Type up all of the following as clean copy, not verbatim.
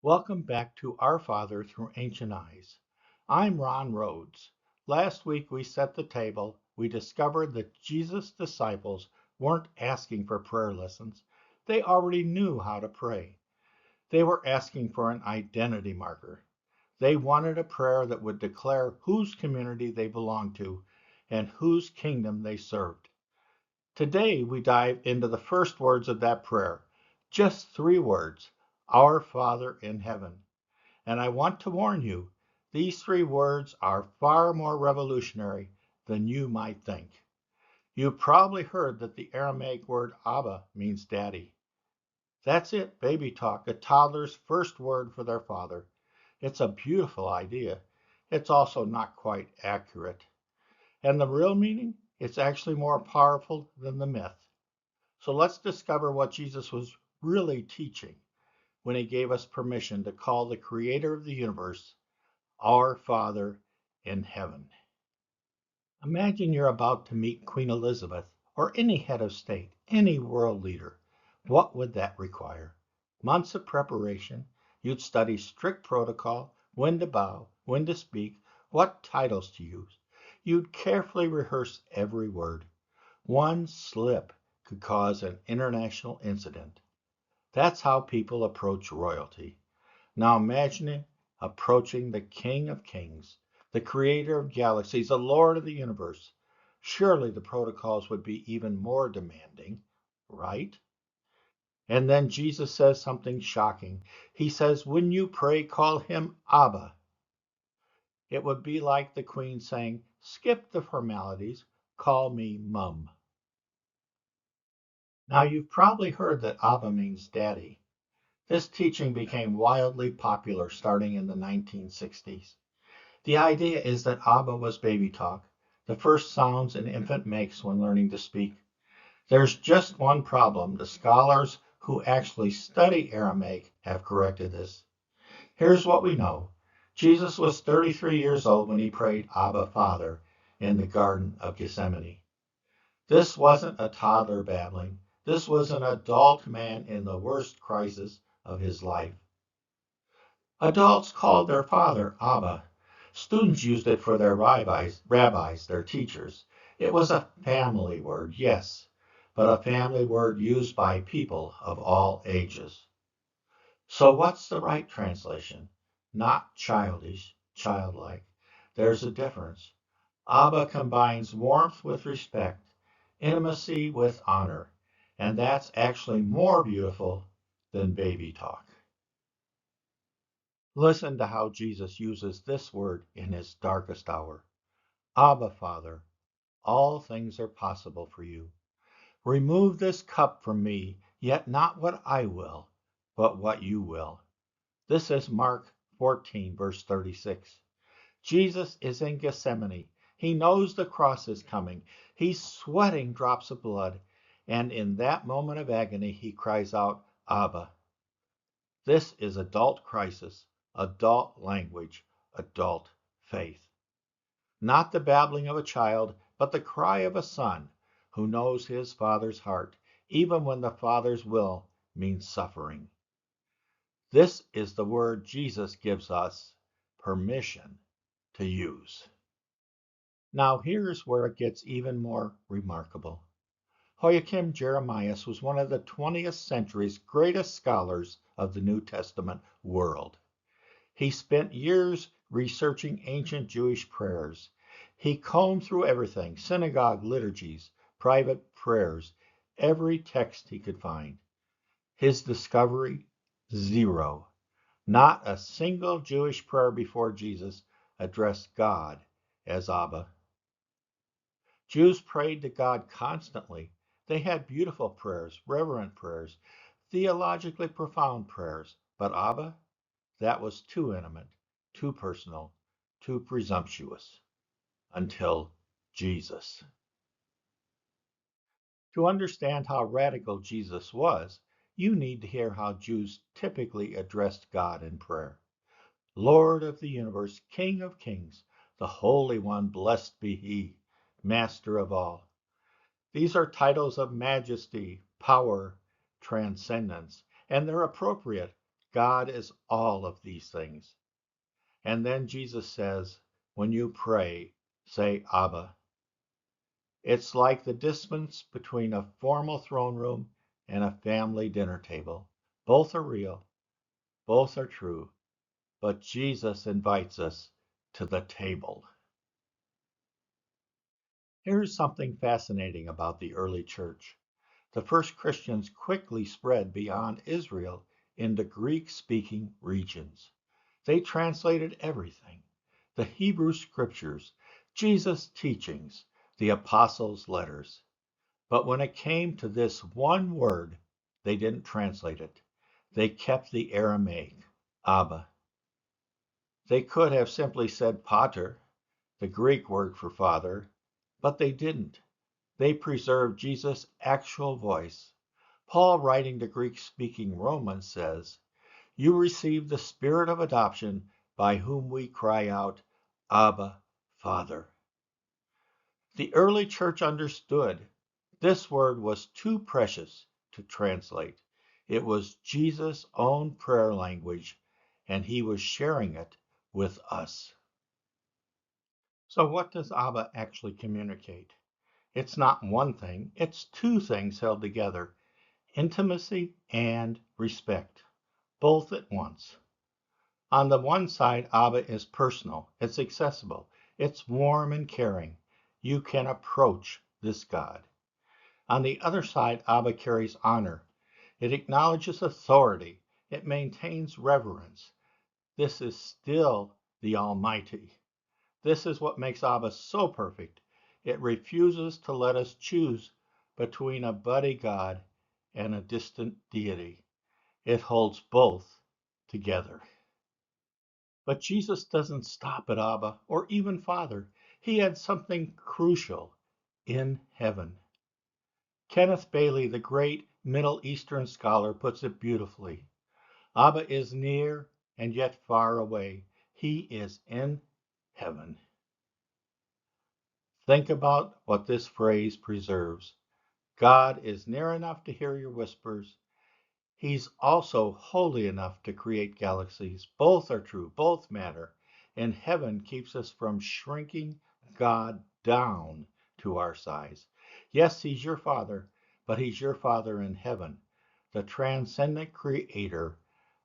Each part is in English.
Welcome back to Our Father Through Ancient Eyes. I'm Ron Rhodes. Last week we set the table. We discovered that Jesus' disciples weren't asking for prayer lessons. They already knew how to pray. They were asking for an identity marker. They wanted a prayer that would declare whose community they belonged to and whose kingdom they served. Today we dive into the first words of that prayer. Just 3 words: Our Father in Heaven. And I want to warn you, these 3 words are far more revolutionary than you might think. You've probably heard that the Aramaic word Abba means daddy. That's it, baby talk, a toddler's first word for their father. It's a beautiful idea. It's also not quite accurate. And the real meaning? It's actually more powerful than the myth. So let's discover what Jesus was really teaching when he gave us permission to call the creator of the universe our Father in heaven. Imagine you're about to meet Queen Elizabeth or any head of state, any world leader. What would that require? Months of preparation. You'd study strict protocol, when to bow, when to speak, what titles to use. You'd carefully rehearse every word. One slip could cause an international incident. That's how people approach royalty. Now imagine approaching the King of Kings, the creator of galaxies, the Lord of the universe. Surely the protocols would be even more demanding, right? And then Jesus says something shocking. He says, when you pray, call him Abba. It would be like the Queen saying, skip the formalities, call me Mum. Now you've probably heard that Abba means daddy. This teaching became wildly popular starting in the 1960s. The idea is that Abba was baby talk, the first sounds an infant makes when learning to speak. There's just one problem. The scholars who actually study Aramaic have corrected this. Here's what we know. Jesus was 33 years old when he prayed Abba Father in the Garden of Gethsemane. This wasn't a toddler babbling. This was an adult man in the worst crisis of his life. Adults called their father Abba. Students used it for their rabbis, their teachers. It was a family word, yes, but a family word used by people of all ages. So what's the right translation? Not childish, childlike. There's a difference. Abba combines warmth with respect, intimacy with honor, and that's actually more beautiful than baby talk. Listen to how Jesus uses this word in his darkest hour. Abba, Father, all things are possible for you. Remove this cup from me, yet not what I will, but what you will. This is Mark 14, verse 36. Jesus is in Gethsemane. He knows the cross is coming. He's sweating drops of blood. And in that moment of agony, he cries out, Abba. This is adult crisis, adult language, adult faith. Not the babbling of a child, but the cry of a son who knows his father's heart, even when the father's will means suffering. This is the word Jesus gives us permission to use. Now here's where it gets even more remarkable. Joachim Jeremias was one of the 20th century's greatest scholars of the New Testament world. He spent years researching ancient Jewish prayers. He combed through everything: synagogue liturgies, private prayers, every text he could find. His discovery: zero. Not a single Jewish prayer before Jesus addressed God as Abba. Jews prayed to God constantly. They had beautiful prayers, reverent prayers, theologically profound prayers. But Abba, that was too intimate, too personal, too presumptuous. Until Jesus. To understand how radical Jesus was, you need to hear how Jews typically addressed God in prayer. Lord of the universe, King of kings, the Holy One, blessed be He, Master of all. These are titles of majesty, power, transcendence, and they're appropriate. God is all of these things. And then Jesus says, when you pray, say Abba. It's like the distance between a formal throne room and a family dinner table. Both are real, both are true, but Jesus invites us to the table. Here's something fascinating about the early church. The first Christians quickly spread beyond Israel into Greek-speaking regions. They translated everything: the Hebrew scriptures, Jesus' teachings, the apostles' letters. But when it came to this one word, they didn't translate it. They kept the Aramaic, Abba. They could have simply said Pater, the Greek word for father, but they didn't. They preserved Jesus' actual voice. Paul, writing to Greek-speaking Romans, says, "You received the spirit of adoption by whom we cry out, Abba, Father." The early church understood this word was too precious to translate. It was Jesus' own prayer language, and he was sharing it with us. So what does Abba actually communicate? It's not one thing, it's two things held together: intimacy and respect, both at once. On the one side, Abba is personal, it's accessible, it's warm and caring. You can approach this God. On the other side, Abba carries honor. It acknowledges authority. It maintains reverence. This is still the Almighty. This is what makes Abba so perfect. It refuses to let us choose between a buddy God and a distant deity. It holds both together. But Jesus doesn't stop at Abba or even Father. He had something crucial: in heaven. Kenneth Bailey, the great Middle Eastern scholar, puts it beautifully. Abba is near and yet far away. He is in heaven. Think about what this phrase preserves. God is near enough to hear your whispers. He's also holy enough to create galaxies. Both are true, both matter. And heaven keeps us from shrinking God down to our size. Yes, he's your Father, but he's your Father in heaven, the transcendent creator,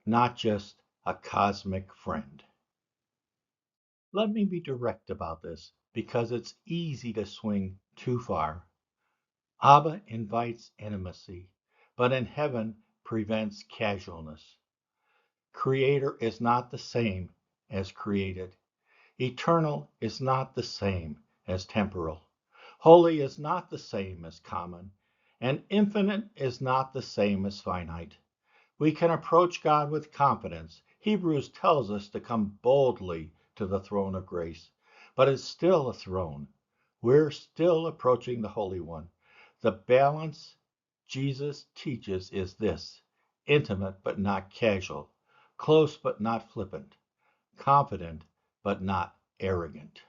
not just a cosmic friend. Let me be direct about this, because it's easy to swing too far. Abba invites intimacy, but in heaven prevents casualness. Creator is not the same as created. Eternal is not the same as temporal. Holy is not the same as common. And infinite is not the same as finite. We can approach God with confidence. Hebrews tells us to come boldly to the throne of grace. But it's still a throne. We're still approaching the Holy One. The balance Jesus teaches is this: intimate but not casual, close but not flippant, confident but not arrogant.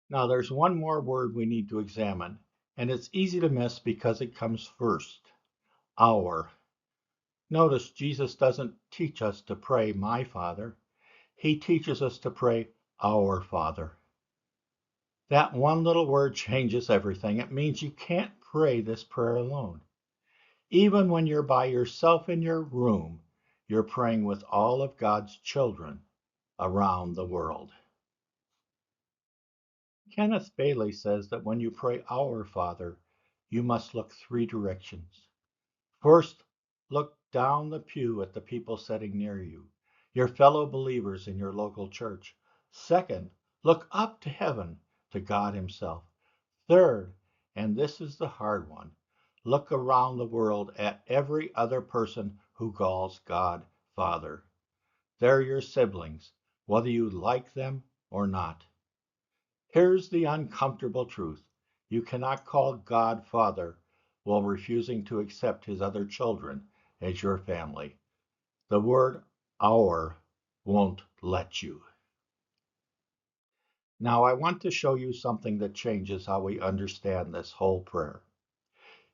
Now there's one more word we need to examine, and it's easy to miss because it comes first: our. Notice Jesus doesn't teach us to pray, "My Father." He teaches us to pray, "Our Father." That one little word changes everything. It means you can't pray this prayer alone. Even when you're by yourself in your room, you're praying with all of God's children around the world. Kenneth Bailey says that when you pray "Our Father," you must look three directions. First, look down the pew at the people sitting near you, your fellow believers in your local church. Second, look up to heaven, to God Himself. Third, and this is the hard one, look around the world at every other person who calls God Father. They're your siblings, whether you like them or not. Here's the uncomfortable truth: you cannot call God Father while refusing to accept His other children as your family. The word "our" won't let you. Now I want to show you something that changes how we understand this whole prayer.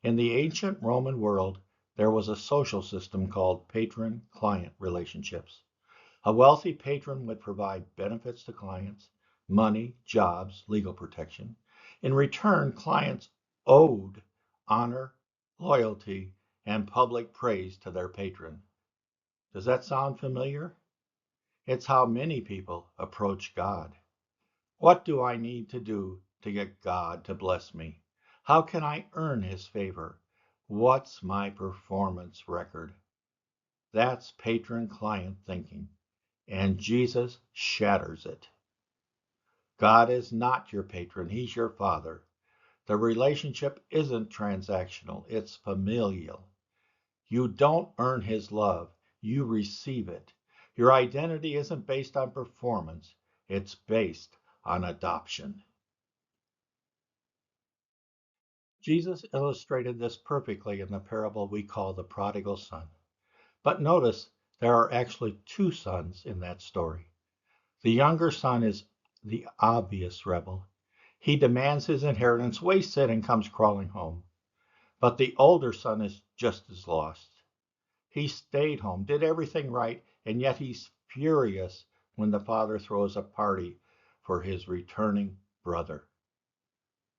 In the ancient Roman world, there was a social system called patron-client relationships. A wealthy patron would provide benefits to clients, money, jobs, legal protection. In return, clients owed honor, loyalty, and public praise to their patron. Does that sound familiar? It's how many people approach God. What do I need to do to get God to bless me? How can I earn his favor? What's my performance record? That's patron-client thinking, and Jesus shatters it. God is not your patron, he's your father. The relationship isn't transactional, it's familial. You don't earn his love, you receive it. Your identity isn't based on performance, it's based on adoption. Jesus illustrated this perfectly in the parable we call the prodigal son. But notice there are actually two sons in that story. The younger son is the obvious rebel. He demands his inheritance, wastes it, and comes crawling home. But the older son is just as lost. He stayed home, did everything right, and yet he's furious when the father throws a party for his returning brother.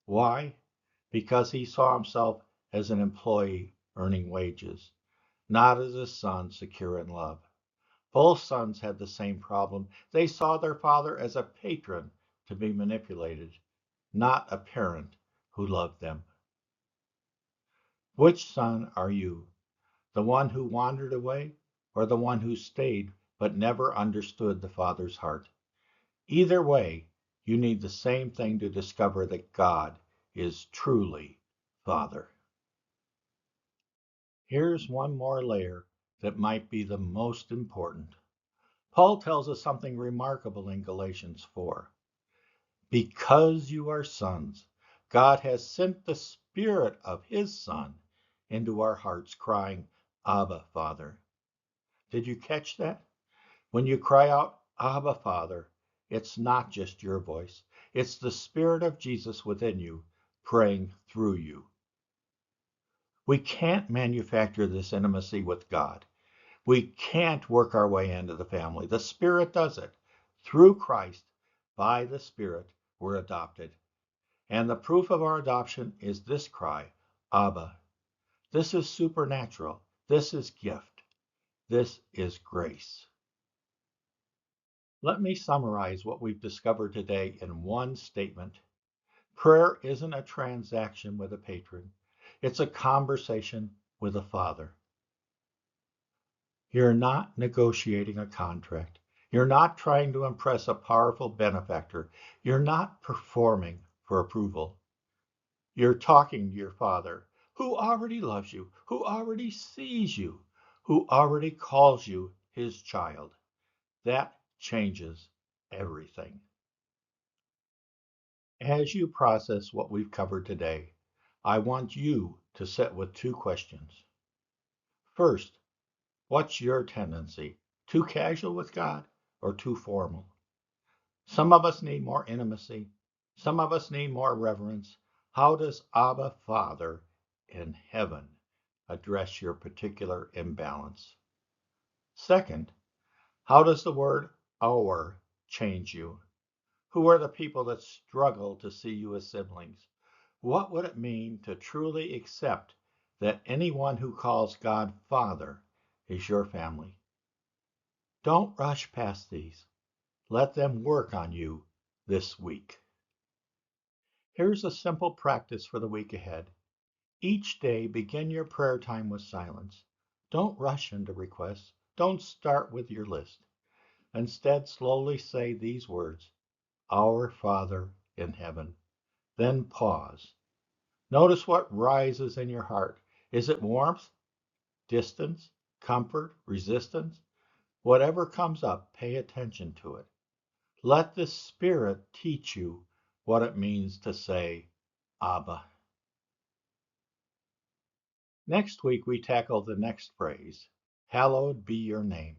Why? Because he saw himself as an employee earning wages, not as a son secure in love. Both sons had the same problem. They saw their father as a patron to be manipulated, not a parent who loved them. Which son are you? The one who wandered away, or the one who stayed but never understood the Father's heart? Either way, you need the same thing to discover that God is truly Father. Here's one more layer that might be the most important. Paul tells us something remarkable in Galatians 4. Because you are sons, God has sent the Spirit of His Son into our hearts, crying, Abba, Father. Did you catch that? When you cry out, Abba, Father, it's not just your voice. It's the Spirit of Jesus within you, praying through you. We can't manufacture this intimacy with God. We can't work our way into the family. The Spirit does it. Through Christ, by the Spirit, we're adopted. And the proof of our adoption is this cry, Abba. This is supernatural. This is gift. This is grace. Let me summarize what we've discovered today in one statement. Prayer isn't a transaction with a patron. It's a conversation with a father. You're not negotiating a contract. You're not trying to impress a powerful benefactor. You're not performing for approval. You're talking to your Father, who already loves you, who already sees you, who already calls you his child. That changes everything. As you process what we've covered today, I want you to sit with two questions. First, what's your tendency? Too casual with God or too formal? Some of us need more intimacy. Some of us need more reverence. How does Abba Father in heaven address your particular imbalance? Second, how does the word our change you? Who are the people that struggle to see you as siblings? What would it mean to truly accept that anyone who calls God Father is your family? Don't rush past these. Let them work on you this week. Here's a simple practice for the week ahead. Each day, begin your prayer time with silence. Don't rush into requests. Don't start with your list. Instead, slowly say these words, Our Father in heaven. Then pause. Notice what rises in your heart. Is it warmth, distance, comfort, resistance? Whatever comes up, pay attention to it. Let the Spirit teach you what it means to say, Abba. Next week, we tackle the next phrase, Hallowed be your name.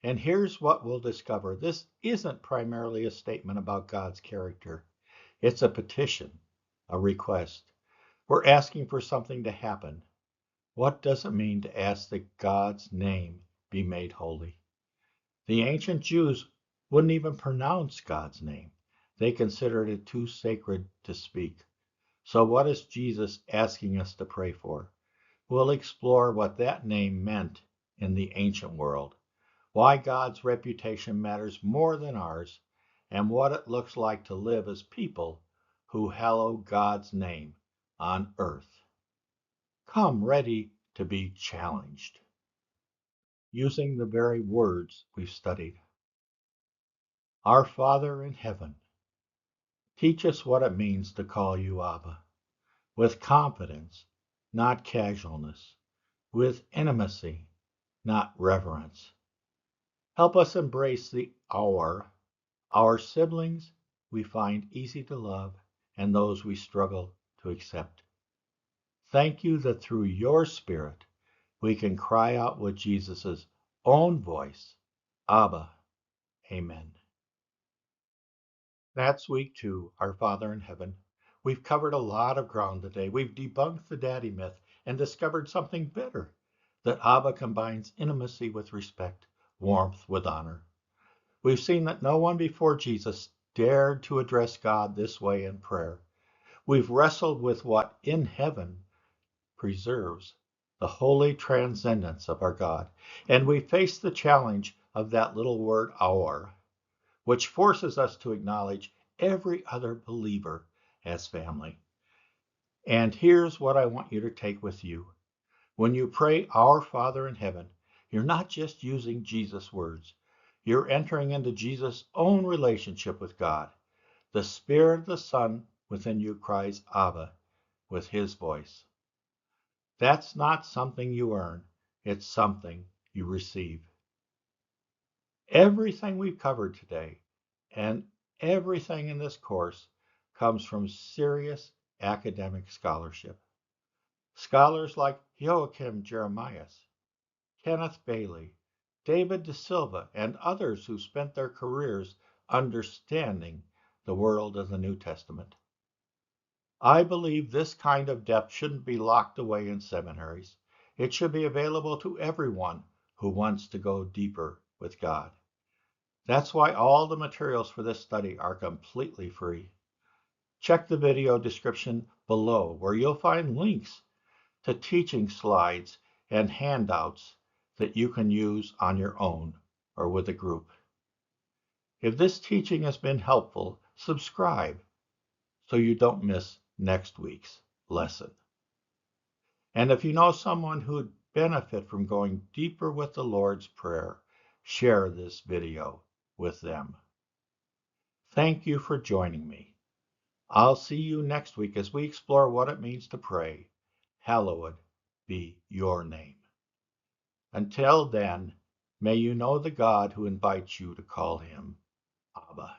And here's what we'll discover. This isn't primarily a statement about God's character. It's a petition, a request. We're asking for something to happen. What does it mean to ask that God's name be made holy? The ancient Jews wouldn't even pronounce God's name. They considered it too sacred to speak. So what is Jesus asking us to pray for? We'll explore what that name meant in the ancient world, why God's reputation matters more than ours, and what it looks like to live as people who hallow God's name on earth. Come ready to be challenged, using the very words we've studied. Our Father in heaven, teach us what it means to call you Abba, with confidence, not casualness, with intimacy, not reverence. Help us embrace the our siblings we find easy to love, and those we struggle to accept. Thank you that through your Spirit we can cry out with Jesus' own voice, Abba, Amen. That's week 2, Our Father in Heaven. We've covered a lot of ground today. We've debunked the daddy myth and discovered something better, that Abba combines intimacy with respect, warmth with honor. We've seen that no one before Jesus dared to address God this way in prayer. We've wrestled with what in heaven preserves the holy transcendence of our God. And we face the challenge of that little word, our, which forces us to acknowledge every other believer as family. And here's what I want you to take with you. When you pray, Our Father in heaven, you're not just using Jesus' words. You're entering into Jesus' own relationship with God. The Spirit of the Son within you cries, Abba, with his voice. That's not something you earn. It's something you receive. Everything we've covered today and everything in this course comes from serious academic scholarship. Scholars like Joachim Jeremias, Kenneth Bailey, David deSilva, and others who spent their careers understanding the world of the New Testament. I believe this kind of depth shouldn't be locked away in seminaries. It should be available to everyone who wants to go deeper with God. That's why all the materials for this study are completely free. Check the video description below where you'll find links to teaching slides and handouts that you can use on your own or with a group. If this teaching has been helpful, subscribe so you don't miss next week's lesson. And if you know someone who'd benefit from going deeper with the Lord's Prayer, share this video with them. Thank you for joining me. I'll see you next week as we explore what it means to pray, Hallowed be your name. Until then, may you know the God who invites you to call him Abba.